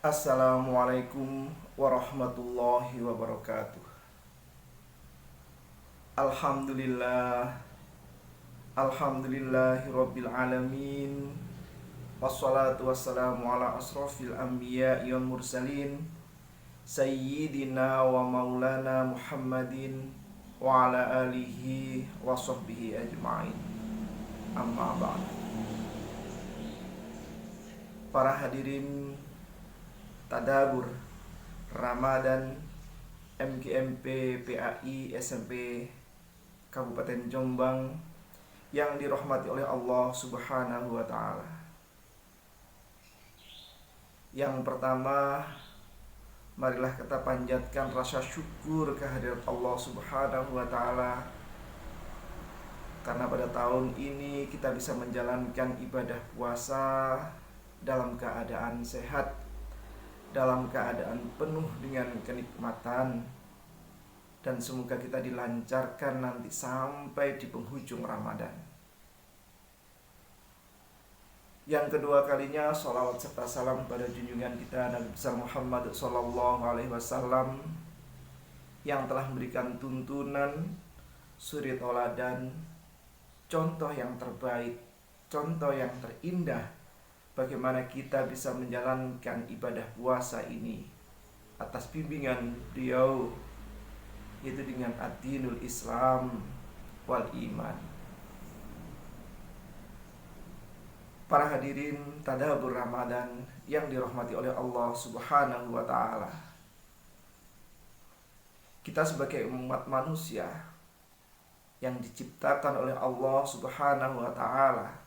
Assalamualaikum warahmatullahi wabarakatuh. Alhamdulillah, alhamdulillahi rabbil alamin. Wassalatu wassalamu ala asrafil anbiya wal mursalin Sayyidina wa maulana Muhammadin wa ala alihi wa sahbihi ajma'in. Amma ba'd. Para hadirin Tadabur Ramadan MGMP PAI SMP Kabupaten Jombang yang dirahmati oleh Allah Subhanahu wa taala. Yang pertama, marilah kita panjatkan rasa syukur kehadirat Allah Subhanahu wa taala karena pada tahun ini kita bisa menjalankan ibadah puasa dalam keadaan sehat, dalam keadaan penuh dengan kenikmatan, dan semoga kita dilancarkan nanti sampai di penghujung Ramadan. Yang kedua kalinya, sholawat serta salam pada junjungan kita Nabi besar Muhammad Sallallahu Alaihi Wasallam yang telah memberikan tuntunan, suri toladan, contoh yang terbaik, contoh yang terindah bagaimana kita bisa menjalankan ibadah puasa ini atas bimbingan beliau, yaitu dengan ad-dinul Islam wal iman. Para hadirin Tadabur Ramadan yang dirahmati oleh Allah Subhanahu wa taala. Kita sebagai umat manusia yang diciptakan oleh Allah Subhanahu wa taala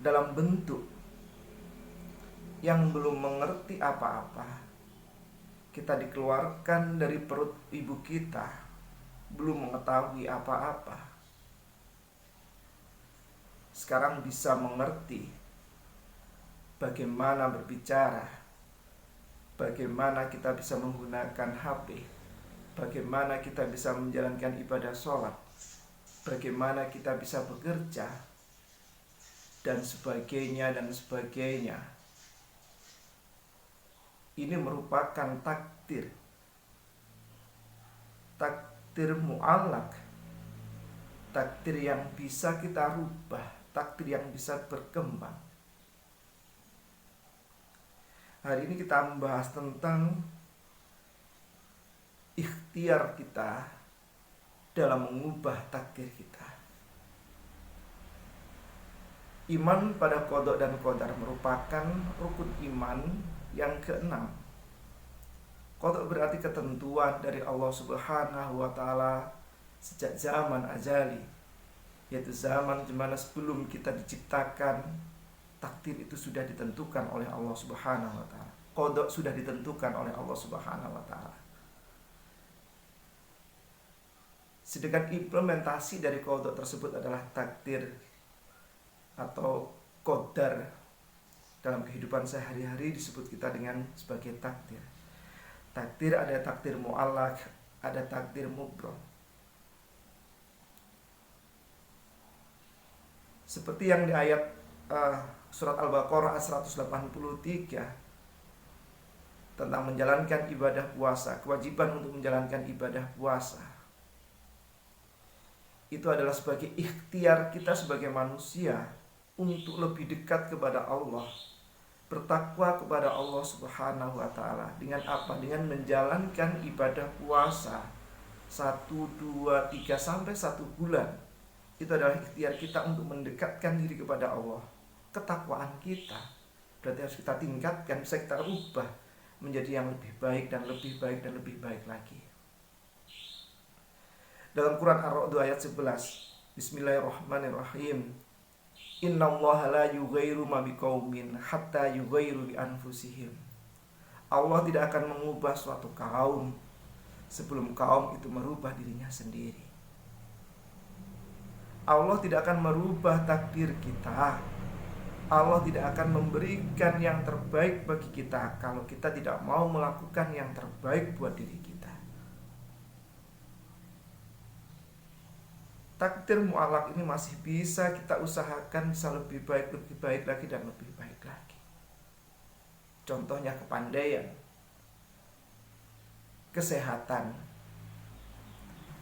dalam bentuk yang belum mengerti apa-apa. Kita dikeluarkan dari perut ibu kita belum mengetahui apa-apa. Sekarang bisa mengerti bagaimana berbicara, bagaimana kita bisa menggunakan HP, bagaimana kita bisa menjalankan ibadah sholat, bagaimana kita bisa bekerja, dan sebagainya dan sebagainya. Ini merupakan takdir mu'allak, takdir yang bisa kita rubah, takdir yang bisa berkembang. Hari ini kita membahas tentang ikhtiar kita dalam mengubah takdir kita. Iman pada qada dan qadar merupakan rukun iman yang keenam. Qada berarti ketentuan dari Allah Subhanahu wa taala sejak zaman azali, yaitu zaman di mana sebelum kita diciptakan, takdir itu sudah ditentukan oleh Allah Subhanahu wa taala. Qada sudah ditentukan oleh Allah Subhanahu wa taala. Sedangkan implementasi dari qada tersebut adalah takdir atau qadar. Dalam kehidupan sehari-hari disebut kita dengan sebagai takdir. Takdir ada takdir mu'allak, ada takdir mubrom. Seperti yang di ayat surat Al-Baqarah 183 tentang menjalankan ibadah puasa, kewajiban untuk menjalankan ibadah puasa. Itu adalah sebagai ikhtiar kita sebagai manusia untuk lebih dekat kepada Allah, bertakwa kepada Allah Subhanahu wa taala. Dengan apa? Dengan menjalankan ibadah puasa 1, 2, 3 sampai 1 bulan. Itu adalah ikhtiar kita untuk mendekatkan diri kepada Allah. Ketakwaan kita berarti harus kita tingkatkan, bisa kita ubah menjadi yang lebih baik dan lebih baik dan lebih baik lagi. Dalam Quran Ar-Ra'd ayat 11, Bismillahirrahmanirrahim. Innallaha la yughayyiru ma biqaumin hatta yughayyiru bi anfusihim. Allah tidak akan mengubah suatu kaum sebelum kaum itu merubah dirinya sendiri. Allah tidak akan merubah takdir kita. Allah tidak akan memberikan yang terbaik bagi kita kalau kita tidak mau melakukan yang terbaik buat diri kita. Takdir mu'allak ini masih bisa kita usahakan, bisa lebih baik lagi dan lebih baik lagi. Contohnya kepandaian, kesehatan.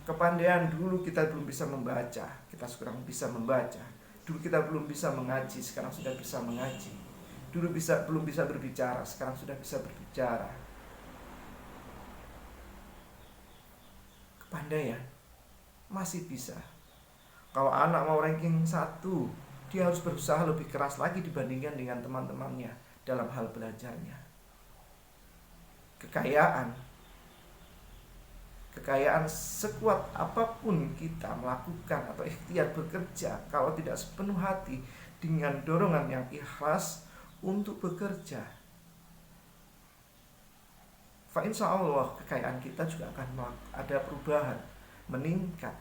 Kepandaian, dulu kita belum bisa membaca, kita sekarang bisa membaca. Dulu kita belum bisa mengaji, sekarang sudah bisa mengaji. Dulu belum bisa berbicara, sekarang sudah bisa berbicara. Kepandaian masih bisa. Kalau anak mau ranking 1, dia harus berusaha lebih keras lagi dibandingkan dengan teman-temannya dalam hal belajarnya. Kekayaan sekuat apapun kita melakukan atau ikhtiar bekerja, kalau tidak sepenuh hati dengan dorongan yang ikhlas untuk bekerja, fa insya Allah kekayaan kita juga akan ada perubahan, meningkat.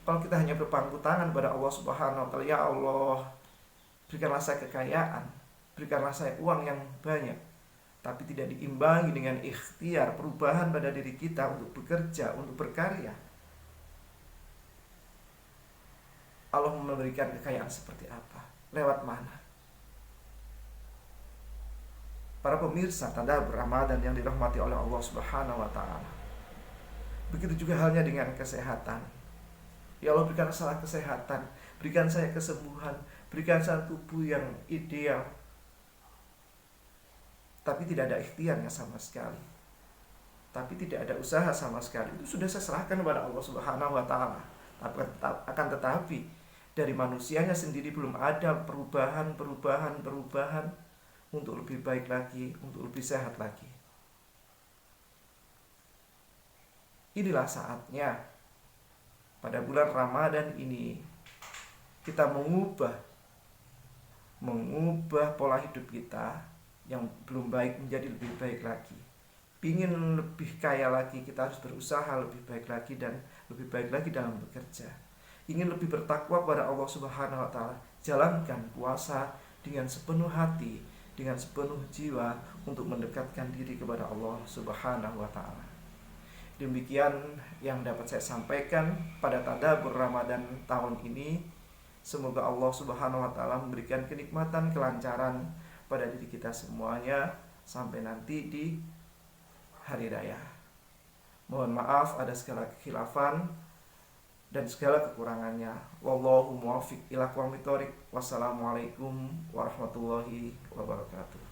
Kalau kita hanya berpangku tangan pada Allah Subhanahu wa Ta'ala, ya Allah, berikanlah saya kekayaan, berikanlah saya uang yang banyak, tapi tidak diimbangi dengan ikhtiar perubahan pada diri kita untuk bekerja, untuk berkarya, Allah memberikan kekayaan seperti apa? Lewat mana? Para pemirsa Tadabbur Ramadan yang dirahmati oleh Allah Subhanahu wa Ta'ala, begitu juga halnya dengan kesehatan. Ya Allah, berikan saya kesehatan, berikan saya kesembuhan, berikan saya tubuh yang ideal. Tapi tidak ada ikhtiarnya sama sekali, tapi tidak ada usaha sama sekali. Itu sudah saya serahkan kepada Allah Subhanahu wa Ta'ala. Akan tetapi dari manusianya sendiri belum ada perubahan untuk lebih baik lagi, untuk lebih sehat lagi. Inilah saatnya pada bulan Ramadan ini kita mengubah pola hidup kita yang belum baik menjadi lebih baik lagi. Ingin lebih kaya lagi, kita harus berusaha lebih baik lagi dan lebih baik lagi dalam bekerja. Ingin lebih bertakwa pada Allah Subhanahu wa Ta'ala, jalankan puasa dengan sepenuh hati, dengan sepenuh jiwa untuk mendekatkan diri kepada Allah Subhanahu wa Ta'ala. Demikian yang dapat saya sampaikan pada Tadabbur Ramadan tahun ini. Semoga Allah Subhanahu wa Ta'ala memberikan kenikmatan, kelancaran pada diri kita semuanya sampai nanti di hari raya. Mohon maaf ada segala kekhilafan dan segala kekurangannya. Wallahu muwaffiq ila aqwamit thoriq. Wassalamualaikum warahmatullahi wabarakatuh.